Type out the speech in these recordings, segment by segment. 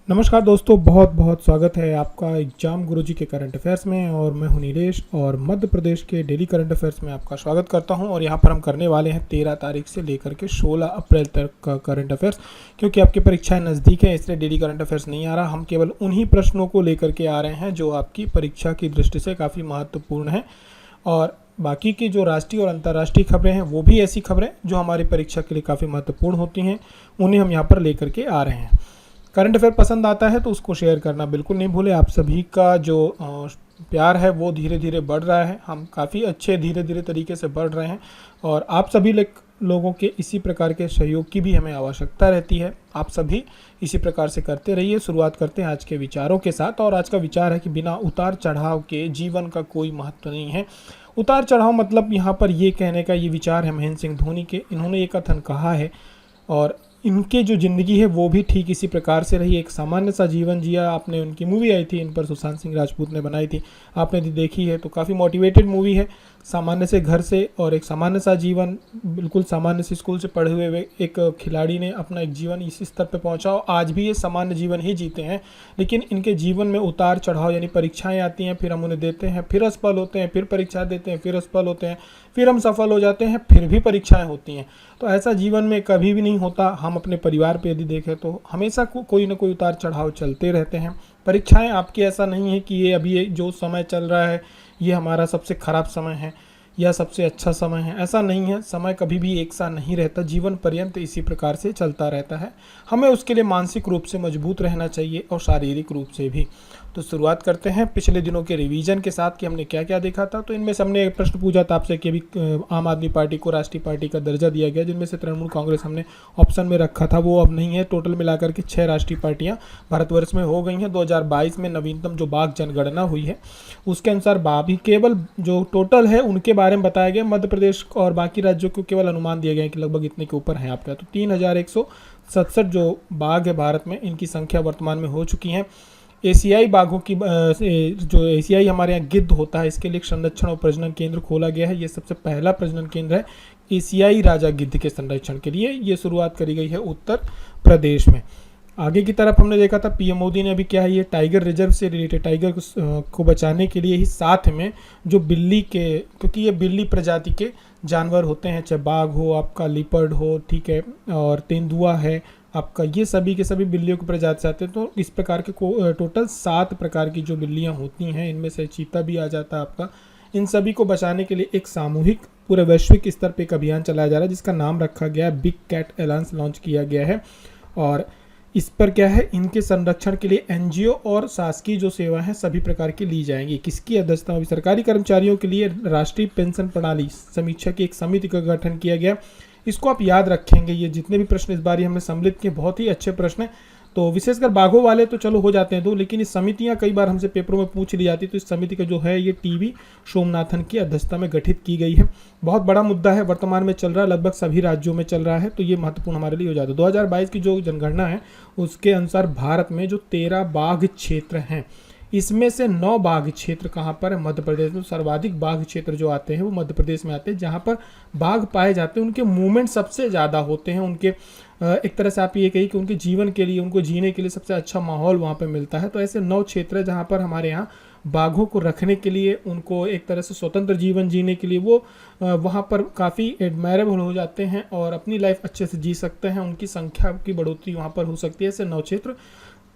नमस्कार दोस्तों, बहुत बहुत स्वागत है आपका एग्जाम गुरुजी के करंट अफेयर्स में। और मैं हूं नीलेश और मध्य प्रदेश के डेली करंट अफेयर्स में आपका स्वागत करता हूं। और यहां पर हम करने वाले हैं 13 तारीख से लेकर के 16 अप्रैल तक का करंट अफेयर्स। क्योंकि आपकी परीक्षाएं नज़दीक हैं, इसलिए डेली करंट अफेयर्स नहीं आ रहा। हम केवल उन्हीं प्रश्नों को लेकर के आ रहे हैं जो आपकी परीक्षा की दृष्टि से काफ़ी महत्वपूर्ण है। और बाकी की जो राष्ट्रीय और अंतर्राष्ट्रीय खबरें हैं वो भी ऐसी खबरें जो हमारी परीक्षा के लिए काफ़ी महत्वपूर्ण होती हैं, उन्हें हम यहाँ पर लेकर के आ रहे हैं। करंट अफेयर पसंद आता है तो उसको शेयर करना बिल्कुल नहीं भूलें। आप सभी का जो प्यार है वो धीरे धीरे बढ़ रहा है। हम काफ़ी अच्छे धीरे धीरे तरीके से बढ़ रहे हैं और आप सभी लोगों के इसी प्रकार के सहयोग की भी हमें आवश्यकता रहती है। आप सभी इसी प्रकार से करते रहिए। शुरुआत करते हैं आज के विचारों के साथ। और आज का विचार है कि बिना उतार चढ़ाव के जीवन का कोई महत्व नहीं है। उतार चढ़ाव मतलब यहाँ पर ये कहने का ये विचार है महेंद्र सिंह धोनी के। इन्होंने ये कथन कहा है और इनके जो ज़िंदगी है वो भी ठीक इसी प्रकार से रही। एक सामान्य सा जीवन जिया। आपने उनकी मूवी आई थी इन पर, सुशांत सिंह राजपूत ने बनाई थी, आपने देखी है तो काफ़ी मोटिवेटेड मूवी है। सामान्य से घर से और एक सामान्य सा जीवन, बिल्कुल सामान्य से स्कूल से पढ़े हुए एक खिलाड़ी ने अपना एक जीवन इस स्तर पे पहुंचा और आज भी ये सामान्य जीवन ही जीते हैं। लेकिन इनके जीवन में उतार चढ़ाव यानी परीक्षाएं आती हैं, फिर हम उन्हें देते हैं, फिर असफल होते हैं, फिर परीक्षा देते हैं, फिर असफल होते हैं, फिर हम सफल हो जाते हैं, फिर भी परीक्षाएं होती हैं। तो ऐसा जीवन में कभी भी नहीं होता। हम अपने परिवार पे यदि देखें तो हमेशा कोई ना कोई उतार चढ़ाव चलते रहते हैं। परीक्षाएं आपकी ऐसा नहीं है कि ये अभी जो समय चल रहा है ये हमारा सबसे खराब समय है या सबसे अच्छा समय है, ऐसा नहीं है। समय कभी भी एक सा नहीं रहता, जीवन पर्यंत इसी प्रकार से चलता रहता है। हमें उसके लिए मानसिक रूप से मजबूत रहना चाहिए और शारीरिक रूप से भी। तो शुरुआत करते हैं पिछले दिनों के रिवीजन के साथ कि हमने क्या क्या देखा था। तो इनमें से हमने एक प्रश्न पूछा था आपसे कि अभी आम आदमी पार्टी को राष्ट्रीय पार्टी का दर्जा दिया गया, जिनमें से तृणमूल कांग्रेस हमने ऑप्शन में रखा था, वो अब नहीं है। टोटल मिलाकर के 6 राष्ट्रीय पार्टियां भारतवर्ष में हो गई हैं। 2022 में नवीनतम जो बाघ जनगणना हुई है उसके अनुसार बाघ केवल जो टोटल है उनके बारे में बताया गया। मध्य प्रदेश और बाकी राज्यों को केवल अनुमान दिया गया है कि लगभग इतने के ऊपर हैं आपका। तो 3167 जो बाघ है भारत में, इनकी संख्या वर्तमान में हो चुकी है। एशियाई बाघों की जो एशियाई हमारे यहाँ गिद्ध होता है, इसके लिए एक संरक्षण और प्रजनन केंद्र खोला गया है। ये सबसे पहला प्रजनन केंद्र है एशियाई राजा गिद्ध के संरक्षण के लिए। ये शुरुआत करी गई है उत्तर प्रदेश में। आगे की तरफ हमने देखा था पीएम मोदी ने अभी क्या है, ये टाइगर रिजर्व से रिलेटेड टाइगर को बचाने के लिए ही साथ में जो बिल्ली के, क्योंकि ये बिल्ली प्रजाति के जानवर होते हैं, चाहे बाघ हो, आपका लिपर्ड हो, ठीक है, और तेंदुआ है आपका, ये सभी के सभी बिल्लियों की प्रजाति से आते हैं। तो इस प्रकार के टोटल 7 प्रकार की जो बिल्लियां होती हैं, इनमें से चीता भी आ जाता है आपका। इन सभी को बचाने के लिए एक सामूहिक पूरे वैश्विक स्तर पर एक अभियान चलाया जा रहा है जिसका नाम रखा गया है बिग कैट अलायंस, लॉन्च किया गया है। और इस पर क्या है, इनके संरक्षण के लिए एनजीओ और शासकीय जो सेवा है सभी प्रकार की ली जाएंगी। किसकी अध्यक्षता में? सरकारी कर्मचारियों के लिए राष्ट्रीय पेंशन प्रणाली समीक्षा की एक समिति का गठन किया गया। इसको आप याद रखेंगे। ये जितने भी प्रश्न इस बार हमने सम्मिलित किए बहुत ही अच्छे प्रश्न हैं। तो विशेषकर बाघों वाले तो चलो हो जाते हैं दो, लेकिन इस समितियां कई बार हमसे पेपरों में पूछ ली जाती। तो इस समिति का जो है ये टीवी सोमनाथन की अध्यक्षता में गठित की गई है। बहुत बड़ा मुद्दा है, वर्तमान में चल रहा है, लगभग सभी राज्यों में चल रहा है, तो ये महत्वपूर्ण हमारे लिए हो जाता है। 2022 की जो जनगणना है उसके अनुसार भारत में जो 13 बाघ क्षेत्र हैं, इसमें से 9 बाघ क्षेत्र कहाँ पर है? मध्य प्रदेश में। सर्वाधिक बाघ क्षेत्र जो आते हैं वो मध्य प्रदेश में आते हैं, जहाँ पर बाघ पाए जाते हैं। उनके मूवमेंट सबसे ज़्यादा होते हैं, उनके एक तरह से आप ये कहिए कि उनके जीवन के लिए, उनको जीने के लिए सबसे अच्छा माहौल वहाँ पे मिलता है। तो ऐसे 9 क्षेत्र है जहाँ पर हमारे यहाँ बाघों को रखने के लिए, उनको एक तरह से स्वतंत्र जीवन जीने के लिए वो वहाँ पर काफ़ी एडमायरेबल हो जाते हैं और अपनी लाइफ अच्छे से जी सकते हैं। उनकी संख्या की बढ़ोतरी वहाँ पर हो सकती है। ऐसे 9 क्षेत्र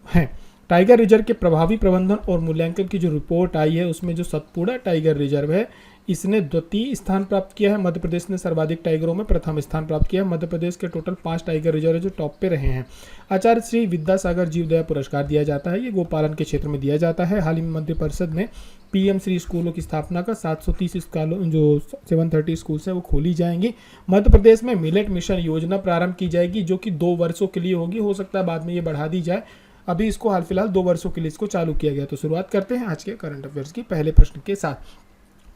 हैं। टाइगर रिजर्व के प्रभावी प्रबंधन और मूल्यांकन की जो रिपोर्ट आई है उसमें जो सतपुड़ा टाइगर रिजर्व है इसने द्वितीय स्थान प्राप्त किया है। मध्य प्रदेश ने सर्वाधिक टाइगरों में प्रथम स्थान प्राप्त किया है। मध्य प्रदेश के टोटल 5 टाइगर रिजर्व जो टॉप पे रहे हैं। आचार्य श्री विद्यासागर जीवदया पुरस्कार दिया जाता है, ये गोपालन के क्षेत्र में दिया जाता है। हाल ही में मंत्रि परिषद ने पीएम श्री स्कूलों की स्थापना का 730 स्कूलों जो 730 स्कूल्स हैं वो खोली जाएंगी। मध्य प्रदेश में मिलेट मिशन योजना प्रारंभ की जाएगी जो कि 2 वर्षों के लिए होगी। हो सकता है बाद में ये बढ़ा दी जाए, अभी इसको हाल फिलहाल 2 वर्षों के लिए इसको चालू किया गया। तो शुरुआत करते हैं आज के करंट अफेयर्स की पहले प्रश्न के साथ।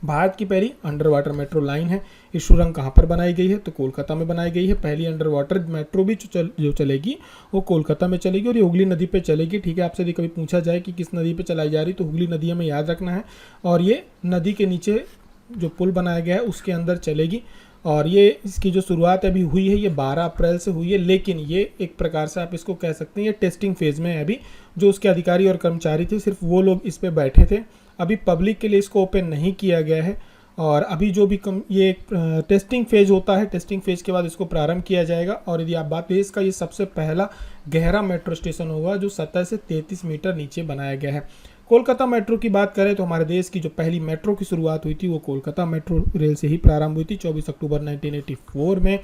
भारत की पहली अंडर वाटर मेट्रो लाइन है, ये सुरंग कहाँ पर बनाई गई है? तो कोलकाता में बनाई गई है। पहली अंडर वाटर मेट्रो भी जो चलेगी वो कोलकाता में चलेगी और ये हुगली नदी पे चलेगी। ठीक है, आपसे यदि कभी पूछा जाए कि किस नदी पे चलाई जा रही तो हुगली नदी हमें याद रखना है। और ये नदी के नीचे जो पुल बनाया गया है उसके अंदर चलेगी और ये इसकी जो शुरुआत अभी हुई है ये 12 अप्रैल से हुई है, लेकिन ये एक प्रकार से आप इसको कह सकते हैं ये टेस्टिंग फेज़ में है अभी। जो उसके अधिकारी और कर्मचारी थे सिर्फ वो लोग इस पे बैठे थे, अभी पब्लिक के लिए इसको ओपन नहीं किया गया है। और अभी जो भी ये एक टेस्टिंग फेज़ होता है, टेस्टिंग फेज़ के बाद इसको प्रारंभ किया जाएगा। और यदि आप बात करें इसका, ये सबसे पहला गहरा मेट्रो स्टेशन होगा जो सतह से 33 मीटर नीचे बनाया गया है। कोलकाता मेट्रो की बात करें तो हमारे देश की जो पहली मेट्रो की शुरुआत हुई थी वो कोलकाता मेट्रो रेल से ही प्रारंभ हुई थी 24 अक्टूबर 1984 में।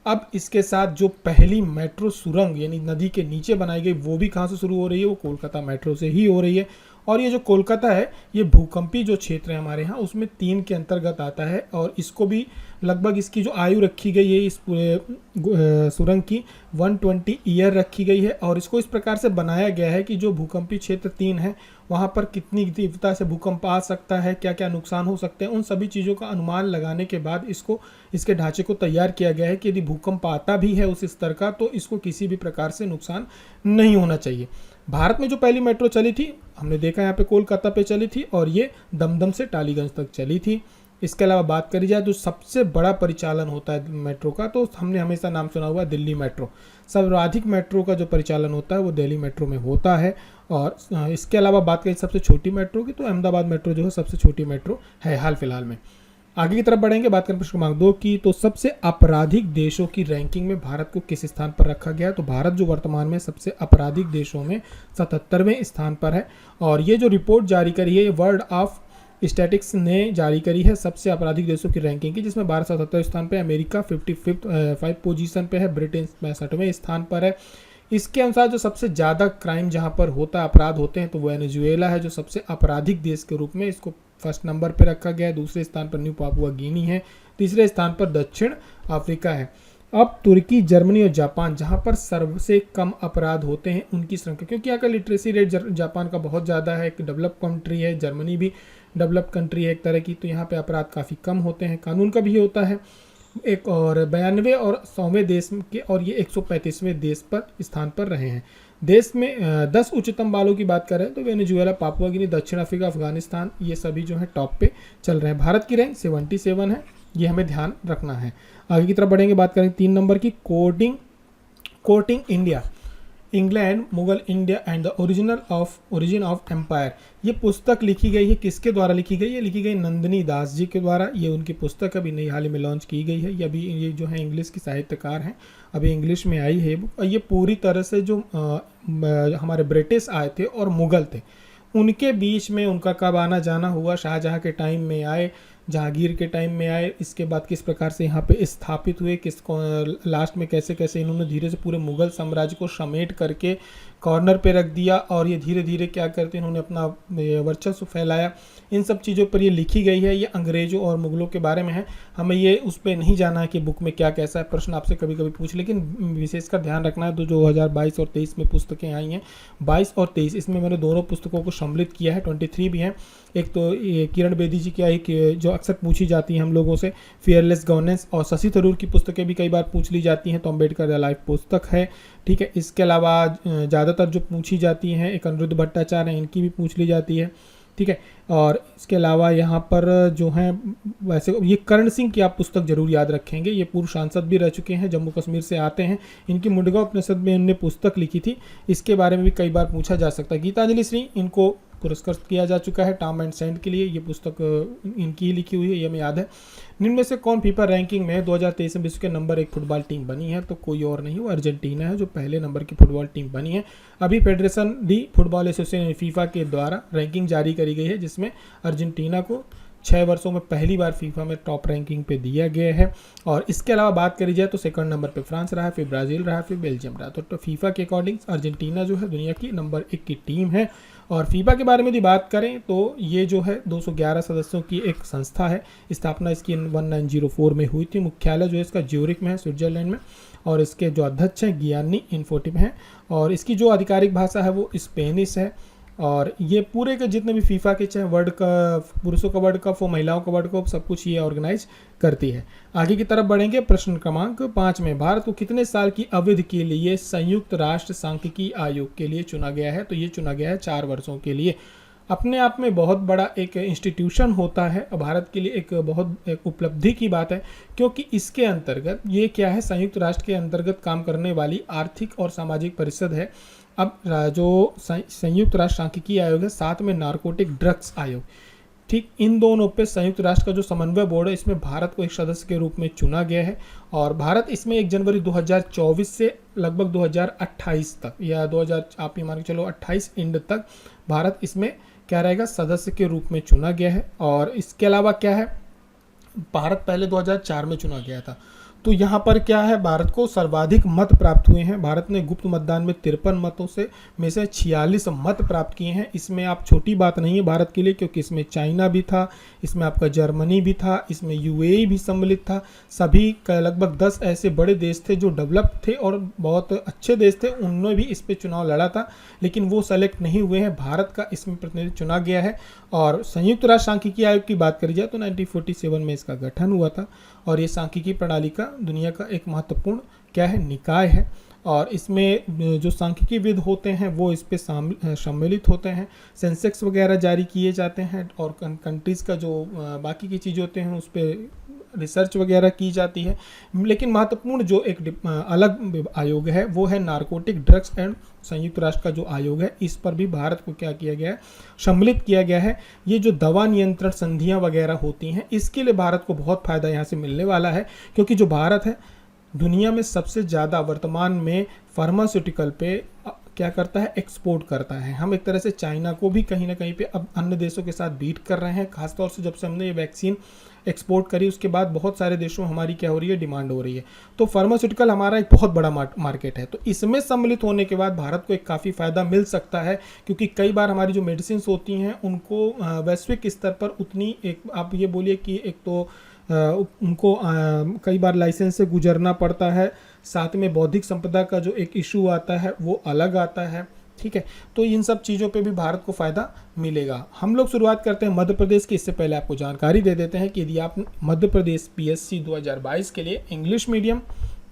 अब इसके साथ जो पहली मेट्रो सुरंग यानी नदी के नीचे बनाई गई वो भी कहाँ से शुरू हो रही है, वो कोलकाता मेट्रो से ही हो रही है। और ये जो कोलकाता है ये भूकंपी जो क्षेत्र है हमारे यहाँ उसमें 3 के अंतर्गत आता है। और इसको भी लगभग इसकी जो आयु रखी गई है इस पूरे सुरंग की 120 ईयर रखी गई है। और इसको इस प्रकार से बनाया गया है कि जो भूकंपी क्षेत्र 3 है वहाँ पर कितनी तीव्रता से भूकंप आ सकता है, क्या क्या नुकसान हो सकते हैं, उन सभी चीज़ों का अनुमान लगाने के बाद इसके ढांचे को तैयार किया गया है कि यदि भूकंप आता भी है उस स्तर का तो इसको किसी भी प्रकार से नुकसान नहीं होना चाहिए। भारत में जो पहली मेट्रो चली थी हमने देखा यहाँ पे कोलकाता पे चली थी और ये दमदम से टालीगंज तक चली थी। इसके अलावा बात करी जाए तो सबसे बड़ा परिचालन होता है मेट्रो का, तो हमने हमेशा नाम सुना हुआ दिल्ली मेट्रो। सर्वाधिक मेट्रो का जो परिचालन होता है वो दिल्ली मेट्रो में होता है। और इसके अलावा बात करें सबसे छोटी मेट्रो की तो अहमदाबाद मेट्रो जो है सबसे छोटी मेट्रो है हाल फिलहाल में। आगे की तरफ बढ़ेंगे, बात करें प्रश्न क्रमांक 2 की, तो सबसे आपराधिक देशों की रैंकिंग में भारत को किस स्थान पर रखा गया है। तो भारत जो वर्तमान में सबसे आपराधिक देशों में 77वें स्थान पर है। और ये जो रिपोर्ट जारी करी है ये वर्ल्ड ऑफ स्टैटिक्स ने जारी करी है सबसे आपराधिक देशों की रैंकिंग की, जिसमें भारत 77वें स्थान पर है, अमेरिका 55 पोजीशन पे है, ब्रिटेन 65वें स्थान पर है। इसके अनुसार जो सबसे ज़्यादा क्राइम जहाँ पर होता है, अपराध होते हैं, तो वेनेजुएला है जो सबसे आपराधिक देश के रूप में इसको फर्स्ट नंबर पर रखा गया है। दूसरे स्थान पर न्यू पापुआ गिनी है, तीसरे स्थान पर दक्षिण अफ्रीका है। अब तुर्की, जर्मनी और जापान जहाँ पर सबसे कम अपराध होते हैं उनकी संख्या, क्योंकि यहाँ का लिटरेसी रेट जापान का बहुत ज़्यादा है, एक डेवलप कंट्री है, जर्मनी भी डेवलप कंट्री है एक तरह की, तो यहाँ पे अपराध काफ़ी कम होते हैं, कानून का भी होता है। एक और 92 और 100वें देश के, और ये 135वें देश पर स्थान पर रहे हैं। देश में 10 उच्चतम बालों की बात करें तो वेनेजुएला, पापुआ गिनी, दक्षिण अफ्रीका, अफगानिस्तान ये सभी जो है टॉप पे चल रहे हैं। भारत की रैंक 77 है, ये हमें ध्यान रखना है। आगे की तरफ बढ़ेंगे, बात करें 3 नंबर की, courting India, England, Mughal India and the origin of empire. ये पुस्तक लिखी गई है, किसके द्वारा लिखी गई है, लिखी गई नंदिनी दास जी के द्वारा। ये उनकी पुस्तक अभी नई हाल ही में लॉन्च की गई है। ये अभी ये जो है इंग्लिश की साहित्यकार हैं, अभी इंग्लिश में आई है बुक। ये पूरी तरह से जो हमारे ब्रिटिश आए थे और मुगल थे उनके बीच में उनका कब आना जाना हुआ, शाहजहाँ के टाइम में आए, जहांगीर के टाइम में आए, इसके बाद किस प्रकार से यहाँ पे स्थापित हुए, लास्ट में कैसे कैसे इन्होंने धीरे से पूरे मुगल साम्राज्य को समेट करके कॉर्नर पे रख दिया और ये धीरे धीरे क्या करते इन्होंने अपना वर्चस्व फैलाया। इन सब चीज़ों पर ये लिखी गई है। ये अंग्रेज़ों और मुगलों के बारे में है, हमें ये उस पर नहीं जाना है कि बुक में क्या कैसा है, प्रश्न आपसे कभी कभी पूछ, लेकिन विशेषकर ध्यान रखना है। तो 2022 और 23 में पुस्तकें आई हैं, 22 और 23, इसमें मैंने दोनों पुस्तकों को सम्मिलित किया है, 23 भी हैं। एक तो ये किरण बेदी जी की आई जो अक्सर पूछी जाती हैं हम लोगों से, फियरलेस गवर्नेंस, और शशि थरूर की पुस्तकें भी कई बार पूछ ली जाती हैं, तो अम्बेडकर द लाइफ पुस्तक है, ठीक है। इसके अलावा ज़्यादातर जो पूछी जाती हैं एक अनिरुद्ध भट्टाचार्य हैं, इनकी भी पूछ ली जाती है, ठीक है। और इसके अलावा यहाँ पर जो हैं वैसे ये करण सिंह की आप पुस्तक जरूर याद रखेंगे, ये पूर्व सांसद भी रह चुके हैं, जम्मू कश्मीर से आते हैं। इनकी मुंडगा उपनिषद में उन्होंने पुस्तक लिखी थी, इसके बारे में भी कई बार पूछा जा सकता है। गीतांजलि श्री, इनको पुरस्कृत किया जा चुका है टॉम एंड सेंड के लिए, ये पुस्तक इनकी ही लिखी हुई है, ये हमें याद है। निम्न में से कौन फीफा रैंकिंग में 2023 में विश्व के नंबर 1 फुटबॉल टीम बनी है, तो कोई और नहीं, वो अर्जेंटीना है जो पहले नंबर की फुटबॉल टीम बनी है। अभी federation D football association FIFA के द्वारा रैंकिंग जारी करी गई है, जिसमें अर्जेंटीना को 6 वर्षों में पहली बार फीफा में टॉप रैंकिंग पे दिया गया है। और इसके अलावा बात करी जाए तो सेकंड नंबर पे फ्रांस रहा, फिर ब्राज़ील रहा, फिर बेल्जियम रहा। तो फीफा के अकॉर्डिंग अर्जेंटीना जो है दुनिया की नंबर 1 की टीम है। और फीफा के बारे में यदि बात करें तो ये जो है 211 सदस्यों की एक संस्था है, स्थापना इसकी 1904 में हुई थी। मुख्यालय जो है इसका ज्यूरिक में है, स्विट्जरलैंड में, और इसके जो अध्यक्ष हैं गियानी इन्फोटिव हैं, और इसकी जो आधिकारिक भाषा है वो स्पेनिश है। और ये पूरे के जितने भी फीफा के चाहे वर्ल्ड कप, पुरुषों का वर्ल्ड कप हो, महिलाओं का वर्ल्ड कप, सब कुछ ये ऑर्गेनाइज करती है। आगे की तरफ बढ़ेंगे, प्रश्न क्रमांक 5 में, भारत को कितने साल की अवधि के लिए संयुक्त राष्ट्र सांख्यिकी आयोग के लिए चुना गया है, तो ये चुना गया है 4 वर्षों के लिए। अपने आप में बहुत बड़ा एक इंस्टीट्यूशन होता है, भारत के लिए एक बहुत एक उपलब्धि की बात है, क्योंकि इसके अंतर्गत ये क्या है, संयुक्त राष्ट्र के अंतर्गत काम करने वाली आर्थिक और सामाजिक परिषद है। अब जो संयुक्त राष्ट्र सांख्यिकीय आयोग है, साथ में नारकोटिक ड्रग्स आयोग, ठीक, इन दोनों पे संयुक्त राष्ट्र का जो समन्वय बोर्ड है, इसमें भारत को एक सदस्य के रूप में चुना गया है। और भारत इसमें 1 जनवरी 2024 से लगभग 2028 तक, या 2000 आप ये मान के चलो 28 एंड तक भारत इसमें क्या रहेगा, सदस्य के रूप में चुना गया है। और इसके अलावा क्या है, भारत पहले 2004 में चुना गया था। तो यहाँ पर क्या है, भारत को सर्वाधिक मत प्राप्त हुए हैं। भारत ने गुप्त मतदान में 53 मतों में से 46 मत प्राप्त किए हैं। इसमें आप छोटी बात नहीं है भारत के लिए, क्योंकि इसमें चाइना भी था, इसमें आपका जर्मनी भी था, इसमें यूएई भी सम्मिलित था। सभी का लगभग 10 ऐसे बड़े देश थे जो डेवलप थे और बहुत अच्छे देश थे, उन्होंने भी इस पर चुनाव लड़ा था, लेकिन वो सेलेक्ट नहीं हुए हैं। भारत का इसमें प्रतिनिधि चुना गया है। और संयुक्त राष्ट्र सांख्यिकी आयोग की बात करी जाए तो 1947 में इसका गठन हुआ था। और ये सांख्यिकी प्रणाली का दुनिया का एक महत्वपूर्ण क्या है, निकाय है। और इसमें जो सांख्यिकीविद होते हैं वो इस पे सम्मिलित होते हैं। सेंसेक्स वगैरह जारी किए जाते हैं और कंट्रीज़ का जो बाकी की चीज़ें होते हैं उस पर रिसर्च वगैरह की जाती है। लेकिन महत्वपूर्ण जो एक अलग आयोग है वो है नारकोटिक ड्रग्स एंड संयुक्त राष्ट्र का जो आयोग है, इस पर भी भारत को क्या किया गया है, सम्मिलित किया गया है। ये जो दवा नियंत्रण संधियां वगैरह होती हैं, इसके लिए भारत को बहुत फ़ायदा यहाँ से मिलने वाला है, क्योंकि जो भारत है दुनिया में सबसे ज़्यादा वर्तमान में फार्मास्यूटिकल पे क्या करता है, एक्सपोर्ट करता है। हम एक तरह से चाइना को भी कहीं ना कहीं पे अब अन्य देशों के साथ बीट कर रहे हैं। खासतौर से जब से हमने ये वैक्सीन एक्सपोर्ट करी उसके बाद बहुत सारे देशों में हमारी क्या हो रही है, डिमांड हो रही है। तो फार्मास्यूटिकल हमारा एक बहुत बड़ा मार्केट है। तो इसमें सम्मिलित होने के बाद भारत को एक काफ़ी फ़ायदा मिल सकता है, क्योंकि कई बार हमारी जो मेडिसिन होती हैं उनको वैश्विक स्तर पर उतनी, एक आप ये बोलिए कि एक तो उनको कई बार लाइसेंस से गुजरना पड़ता है, साथ में बौद्धिक संपदा का जो एक इशू आता है वो अलग आता है, ठीक है। तो इन सब चीज़ों पे भी भारत को फ़ायदा मिलेगा। हम लोग शुरुआत करते हैं मध्य प्रदेश की। इससे पहले आपको जानकारी दे देते हैं कि यदि आप मध्य प्रदेश पीएससी 2022 के लिए इंग्लिश मीडियम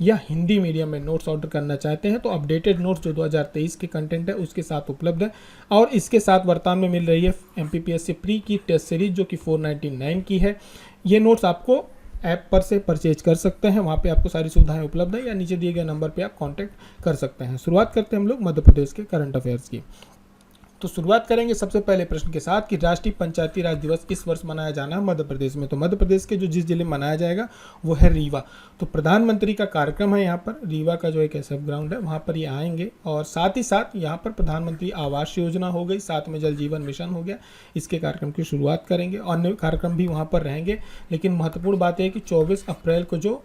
या हिंदी मीडियम में नोट्स ऑर्डर करना चाहते हैं तो अपडेटेड नोट्स जो 2023 के कंटेंट है उसके साथ उपलब्ध है। और इसके साथ वर्तमान में मिल रही है एमपीपीएससी प्री की टेस्ट सीरीज जो कि 499 की है। ये नोट्स आपको ऐप पर से परचेज कर सकते हैं, वहाँ पे आपको सारी सुविधाएं उपलब्ध है, या नीचे दिए गए नंबर पे आप कांटेक्ट कर सकते हैं। शुरुआत करते हैं हम लोग मध्य प्रदेश के करंट अफेयर्स की। तो शुरुआत करेंगे सबसे पहले प्रश्न के साथ कि राष्ट्रीय पंचायती राज दिवस इस वर्ष मनाया जाना है मध्य प्रदेश में। तो मध्य प्रदेश के जो जिस जिले में मनाया जाएगा वो है रीवा। तो प्रधानमंत्री का कार्यक्रम है यहाँ पर, रीवा का जो एक ऐसा ग्राउंड है वहाँ पर ये आएंगे। और साथ ही साथ यहाँ पर प्रधानमंत्री आवास योजना हो गई, साथ में जल जीवन मिशन हो गया, इसके कार्यक्रम की शुरुआत करेंगे। अन्य कार्यक्रम भी वहाँ पर रहेंगे, लेकिन महत्वपूर्ण बात है कि 24 अप्रैल को जो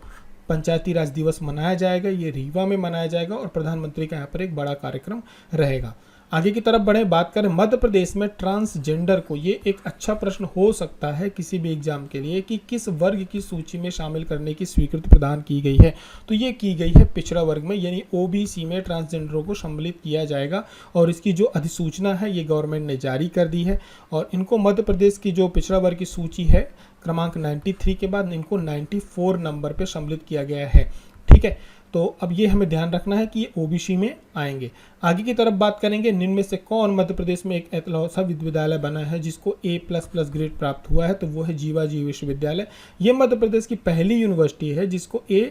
पंचायती राज दिवस मनाया जाएगा ये रीवा में मनाया जाएगा और प्रधानमंत्री का यहाँ पर एक बड़ा कार्यक्रम रहेगा। आगे की तरफ बढ़े, बात करें मध्य प्रदेश में ट्रांसजेंडर को, ये एक अच्छा प्रश्न हो सकता है किसी भी एग्जाम के लिए कि किस वर्ग की सूची में शामिल करने की स्वीकृति प्रदान की गई है। तो ये की गई है पिछड़ा वर्ग में, यानी ओबीसी में ट्रांसजेंडरों को सम्मिलित किया जाएगा। और इसकी जो अधिसूचना है ये गवर्नमेंट ने जारी कर दी है। और इनको मध्य प्रदेश की जो पिछड़ा वर्ग की सूची है क्रमांक 93 के बाद इनको 94 नंबर पर सम्मिलित किया गया है, ठीक है। तो अब ये हमें ध्यान रखना है कि ये ओबीसी में आएंगे। आगे की तरफ बात करेंगे, निम्न में से कौन मध्य प्रदेश में एक ऐसा विश्वविद्यालय बना है जिसको A++ ग्रेड प्राप्त हुआ है, तो वो है जीवाजी विश्वविद्यालय। ये मध्य प्रदेश की पहली यूनिवर्सिटी है जिसको A++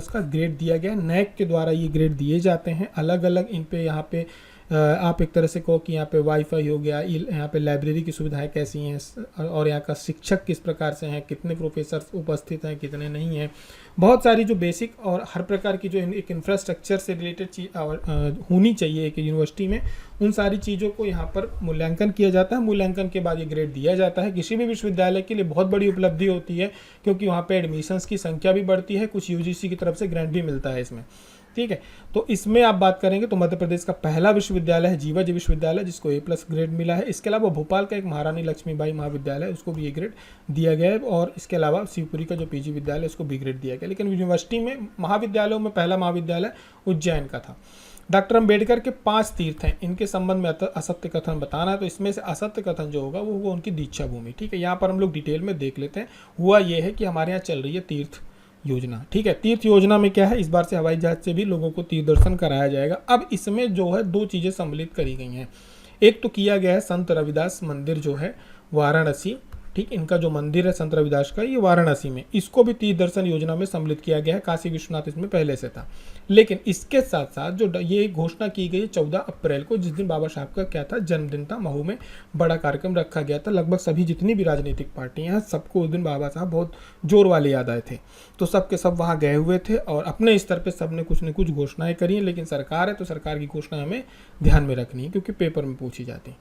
का ग्रेड दिया गया। नैक के द्वारा ये ग्रेड दिए जाते हैं अलग अलग। इन पे यहाँ पे आप एक तरह से कहो कि यहाँ पे वाईफाई हो गया, यहाँ पे लाइब्रेरी की सुविधाएं कैसी हैं, और यहाँ का शिक्षक किस प्रकार से हैं, कितने प्रोफेसर उपस्थित हैं, कितने नहीं हैं, बहुत सारी जो बेसिक और हर प्रकार की जो एक इंफ्रास्ट्रक्चर से रिलेटेड चीज़ होनी चाहिए एक यूनिवर्सिटी में, उन सारी चीज़ों को यहाँ पर मूल्यांकन किया जाता है। मूल्यांकन के बाद ये ग्रेड दिया जाता है। किसी भी विश्वविद्यालय के लिए बहुत बड़ी उपलब्धि होती है, क्योंकि वहाँ पर एडमिशन्स की संख्या भी बढ़ती है, कुछ यूजीसी की तरफ से ग्रांट भी मिलता है इसमें, ठीक है। तो इसमें आप बात करेंगे तो मध्य प्रदेश का पहला विश्वविद्यालय है जीवाजी विश्वविद्यालय जिसको A+ ग्रेड मिला है। इसके अलावा भोपाल का एक महारानी लक्ष्मीबाई महाविद्यालय है, उसको भी A ग्रेड दिया गया है। और इसके अलावा शिवपुरी का जो पीजी विद्यालय उसको B ग्रेड दिया गया। लेकिन यूनिवर्सिटी में महाविद्यालयों में पहला महाविद्यालय उज्जैन का था। डॉक्टर अम्बेडकर के 5 तीर्थ हैं, इनके संबंध में असत्य कथन बताना है। तो इसमें से असत्य कथन जो होगा वो होगा उनकी दीक्षा भूमि, ठीक है। यहाँ पर हम लोग डिटेल में देख लेते हैं। हुआ ये है कि हमारे यहाँ चल रही है तीर्थ योजना, ठीक है। तीर्थ योजना में क्या है, इस बार से हवाई जहाज से भी लोगों को तीर्थ दर्शन कराया जाएगा। अब इसमें जो है 2 चीज़ें सम्मिलित करी गई हैं। एक तो किया गया है संत रविदास मंदिर जो है वाराणसी, ठीक, इनका जो मंदिर है संत रविदास का, ये वाराणसी में, इसको भी तीर्थ दर्शन योजना में सम्मिलित किया गया है। काशी विश्वनाथ इसमें पहले से था, लेकिन इसके साथ साथ जो ये घोषणा की गई 14 अप्रैल को, जिस दिन बाबा साहब का क्या था, जन्मदिन था, महू में बड़ा कार्यक्रम रखा गया था। लगभग सभी जितनी भी राजनीतिक पार्टियां हैं, सबको उस दिन बाबा साहब बहुत जोर वाले याद आए थे, तो सब के सब वहाँ गए हुए थे और अपने स्तर पर सब ने कुछ न कुछ घोषणाएं करी हैं। लेकिन सरकार है तो सरकार की घोषणा हमें ध्यान में रखनी है, क्योंकि पेपर में पूछी जाती है।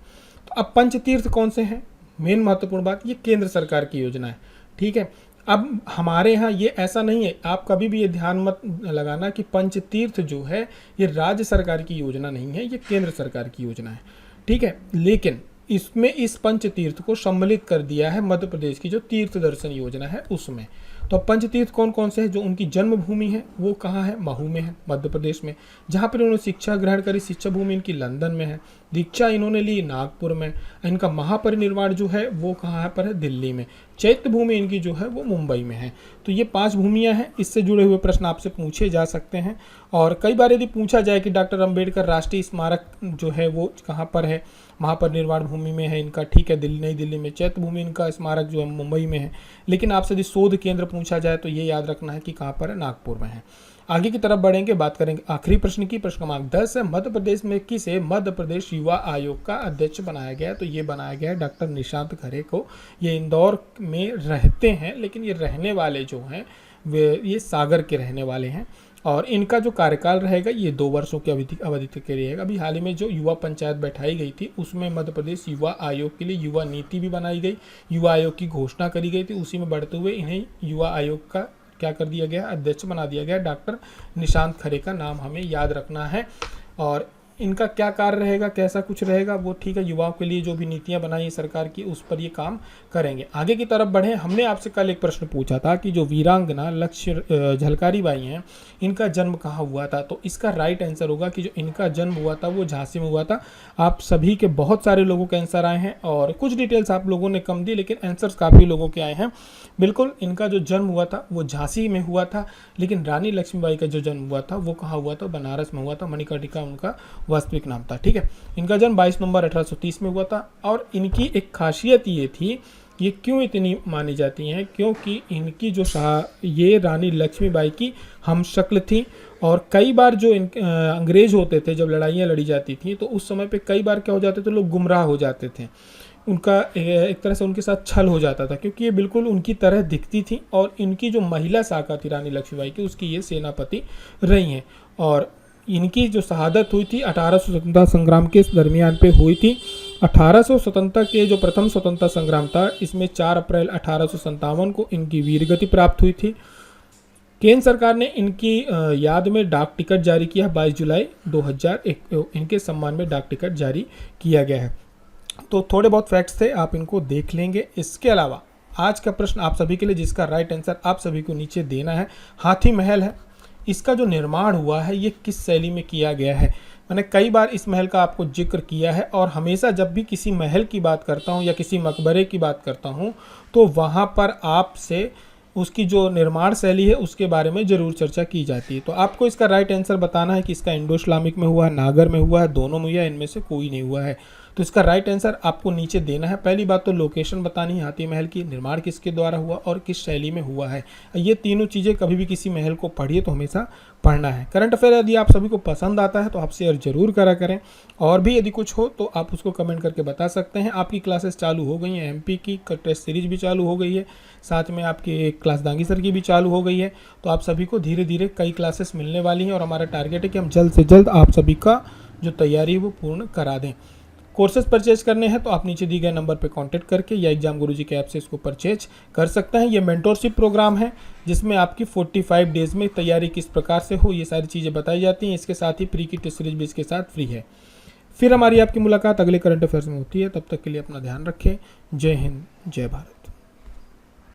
तो अब पंचतीर्थ कौन से हैं, मेन महत्वपूर्ण बात, ये केंद्र सरकार की योजना है, ठीक है। अब हमारे यहाँ ये ऐसा नहीं है, आप कभी भी ये ध्यान मत लगाना कि पंचतीर्थ जो है ये राज्य सरकार की योजना नहीं है, ये केंद्र सरकार की योजना है, ठीक है। लेकिन इसमें इस पंचतीर्थ को सम्मिलित कर दिया है मध्य प्रदेश की जो तीर्थ दर्शन योजना है उसमें। तो पंचतीर्थ कौन कौन से हैं, जो उनकी जन्मभूमि है वो कहाँ है, महू में है, मध्य प्रदेश में, जहाँ पर इन्होंने शिक्षा ग्रहण करी, शिक्षा भूमि इनकी लंदन में है, दीक्षा इन्होंने ली नागपुर में, इनका महापरिनिर्वाण जो है वो कहाँ पर है, दिल्ली में, चैत्य भूमि इनकी जो है वो मुंबई में है। तो ये 5 भूमियाँ हैं, इससे जुड़े हुए प्रश्न आपसे पूछे जा सकते हैं। और कई बार यदि पूछा जाए कि डॉक्टर अंबेडकर राष्ट्रीय स्मारक जो है वो कहाँ पर है, महापरिनिर्वाण भूमि में है इनका, ठीक है, दिल्ली, नई दिल्ली में, चैत्य भूमि इनका स्मारक जो है मुंबई में है। लेकिन आपसे यदि शोध केंद्र पूछा जाए तो ये याद रखना है कि कहाँ पर है, नागपुर में है। आगे की तरफ बढ़ेंगे, बात करेंगे आखिरी प्रश्न की। प्रश्न क्रमांक 10 है, मध्य प्रदेश में किसे मध्य प्रदेश युवा आयोग का अध्यक्ष बनाया गया है? तो ये बनाया गया है डॉक्टर निशांत खरे को। ये इंदौर में रहते हैं, लेकिन ये रहने वाले जो हैं वे ये सागर के रहने वाले हैं और इनका जो कार्यकाल रहेगा ये 2 वर्षों की अवधि तक के रहेगा। अभी हाल ही में जो युवा पंचायत बैठाई गई थी उसमें मध्य प्रदेश युवा आयोग के लिए युवा नीति भी बनाई गई, युवा आयोग की घोषणा करी गई थी। उसी में बढ़ते हुए इन्हें युवा आयोग का क्या कर दिया गया, अध्यक्ष बना दिया गया। डॉक्टर निशांत खरे का नाम हमें याद रखना है। और इनका क्या कार्य रहेगा, कैसा कुछ रहेगा वो, ठीक है, युवाओं के लिए जो भी नीतियां बनाई है सरकार की उस पर ये काम करेंगे। आगे की तरफ बढ़े, हमने आपसे कल एक प्रश्न पूछा था कि जो वीरांगना लक्ष्य झलकारी बाई हैं इनका जन्म कहाँ हुआ था? तो इसका राइट आंसर होगा कि जो इनका जन्म हुआ था वो झांसी में हुआ था। आप सभी के बहुत सारे लोगों के आंसर आए हैं और कुछ डिटेल्स आप लोगों ने कम दी, लेकिन आंसर्स काफ़ी लोगों के आए हैं। बिल्कुल, इनका जो जन्म हुआ था वो झांसी में हुआ था, लेकिन रानी लक्ष्मीबाई का जो जन्म हुआ था वो कहाँ हुआ था, बनारस में हुआ था। मणिकर्णिका उनका वास्तविक नाम था, ठीक है। इनका जन्म 22 नवंबर 1830 में हुआ था। और इनकी एक खासियत ये थी, ये क्यों इतनी मानी जाती हैं, क्योंकि इनकी जो ये रानी लक्ष्मीबाई की हमशक्ल थी। और कई बार जो अंग्रेज होते थे, जब लड़ाइयाँ लड़ी जाती थी तो उस समय पे कई बार क्या हो जाते थे, लोग गुमराह हो जाते थे, उनका एक तरह से उनके साथ छल हो जाता था, क्योंकि ये बिल्कुल उनकी तरह दिखती थी। और इनकी जो महिला शाखा थी रानी लक्ष्मीबाई की, उसकी ये सेनापति रही हैं। और इनकी जो शहादत हुई थी 1800 स्वतंत्रता संग्राम के दरमियान पे हुई थी। 1800 स्वतंत्रता के जो प्रथम स्वतंत्रता संग्राम था इसमें 4 अप्रैल 1857 को इनकी वीरगति प्राप्त हुई थी। केंद्र सरकार ने इनकी याद में डाक टिकट जारी किया। 22 जुलाई 2001 इनके सम्मान में डाक टिकट जारी किया गया है। तो थोड़े बहुत फैक्ट्स थे, आप इनको देख लेंगे। इसके अलावा आज का प्रश्न आप सभी के लिए, जिसका राइट आंसर आप सभी को नीचे देना है। हाथी महल है, इसका जो निर्माण हुआ है ये किस शैली में किया गया है? मैंने कई बार इस महल का आपको जिक्र किया है और हमेशा जब भी किसी महल की बात करता हूँ या किसी मकबरे की बात करता हूँ तो वहाँ पर आपसे उसकी जो निर्माण शैली है उसके बारे में ज़रूर चर्चा की जाती है। तो आपको इसका राइट आंसर बताना है कि इसका इंडो इस्लामिक में हुआ है, नागर में हुआ है, दोनों में हुआ है, इनमें से कोई नहीं हुआ है। तो इसका राइट आंसर आपको नीचे देना है। पहली बात तो लोकेशन बतानी है, हाथी महल की निर्माण किसके द्वारा हुआ और किस शैली में हुआ है। ये तीनों चीज़ें कभी भी किसी महल को पढ़िए तो हमेशा पढ़ना है। करंट अफेयर यदि आप सभी को पसंद आता है तो आप शेयर जरूर करा करें, और भी यदि कुछ हो तो आप उसको कमेंट करके बता सकते हैं। आपकी क्लासेस चालू हो गई हैं, एमपी की टेस्ट सीरीज भी चालू हो गई है, साथ में आपकी क्लास दांगी सर की भी चालू हो गई है। तो आप सभी को धीरे धीरे कई क्लासेस मिलने वाली हैं और हमारा टारगेट है कि हम जल्द से जल्द आप सभी का जो तैयारी है वो पूर्ण करा दें। कोर्सेज परचेज करने हैं तो आप नीचे दिए गए नंबर पर कांटेक्ट करके या एग्जाम गुरुजी के ऐप से इसको परचेज कर सकते हैं। ये मेंटोरशिप प्रोग्राम है जिसमें आपकी 45 डेज में तैयारी किस प्रकार से हो ये सारी चीज़ें बताई जाती हैं। इसके साथ ही प्री की टेस्ट सीरीज भी इसके साथ फ्री है। फिर हमारी आपकी मुलाकात अगले करंट अफेयर्स में होती है। तब तक के लिए अपना ध्यान रखें। जय हिंद, जय भारत।